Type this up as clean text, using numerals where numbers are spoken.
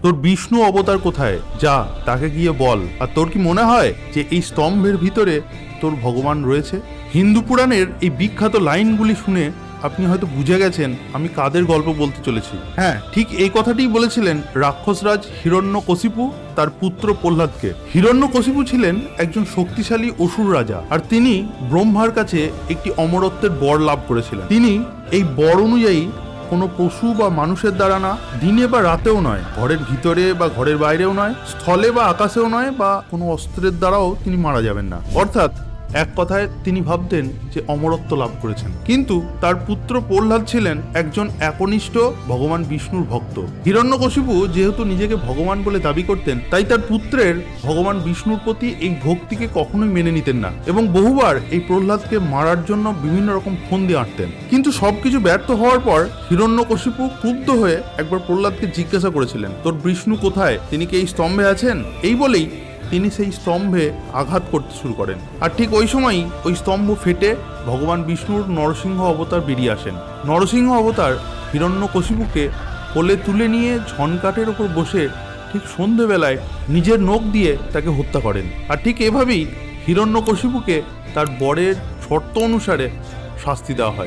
তোর বিষ্ণু অবতার কোথায়, যা তাকে গিয়ে বল। আর তোর কি মনে হয় যে এই স্তম্ভের ভিতরে তোর ভগবান রয়েছে? হিন্দু পুরাণের এই বিখ্যাত লাইনগুলি শুনে আপনি হয়তো বুঝে গেছেন আমি কাদের গল্প বলতে চলেছি। হ্যাঁ, ঠিক এই কথাটিই বলেছিলেন রাক্ষসরাজ হিরণ্যকশিপু তার পুত্র প্রহ্লাদকে। হিরণ্যকশিপু ছিলেন একজন শক্তিশালী অসুর রাজা, আর তিনি ব্রহ্মার কাছে একটি অমরত্বের বর লাভ করেছিলেন। তিনি এই বর অনুযায়ী কোনো পশু বা মানুষের দ্বারা না, দিনে বা রাতেও নয়, ঘরের ভিতরে বা ঘরের বাইরেও নয়, স্থলে বা আকাশেও নয়, বা কোনো অস্ত্রের দ্বারাও তিনি মারা যাবেন না। অর্থাৎ এক কথায় তিনি ভাবতেন যে অমরত্ব লাভ করেছেন। কিন্তু তার পুত্র প্রহ্লাদ ছিলেন একজন একনিষ্ঠ ভগবান বিষ্ণুর ভক্ত। হিরণ্যকশিপু যেহেতু নিজেকে ভগবান বলে দাবি করতেন, তাই তার পুত্রের ভগবান বিষ্ণুর প্রতি এই ভক্তিকে কখনোই মেনে নিতেন না, এবং বহুবার এই প্রহ্লাদকে মারার জন্য বিভিন্ন রকম ফন্দি আঁটতেন। কিন্তু সবকিছু ব্যর্থ হওয়ার পর হিরণ্যকশিপু ক্রুদ্ধ হয়ে একবার প্রহ্লাদকে জিজ্ঞাসা করেছিলেন, তোর বিষ্ণু কোথায়, তিনি কি এই স্তম্ভে আছেন? এই বলেই তিনি সেই স্তম্ভে আঘাত করতে শুরু করেন। আর ঠিক ওই সময়ই ওই স্তম্ভ ফেটে ভগবান বিষ্ণুর নরসিংহ অবতার বেরিয়ে আসেন। নরসিংহ অবতার হিরণ্যকশিপুকে কোলে তুলে নিয়ে ঝনকাঠের ওপর বসে ঠিক সন্ধেবেলায় নিজের নখ দিয়ে তাকে হত্যা করেন। আর ঠিক এভাবেই হিরণ্যকশিপুকে তার বরের শর্ত অনুসারে শাস্তি দেওয়া হয়।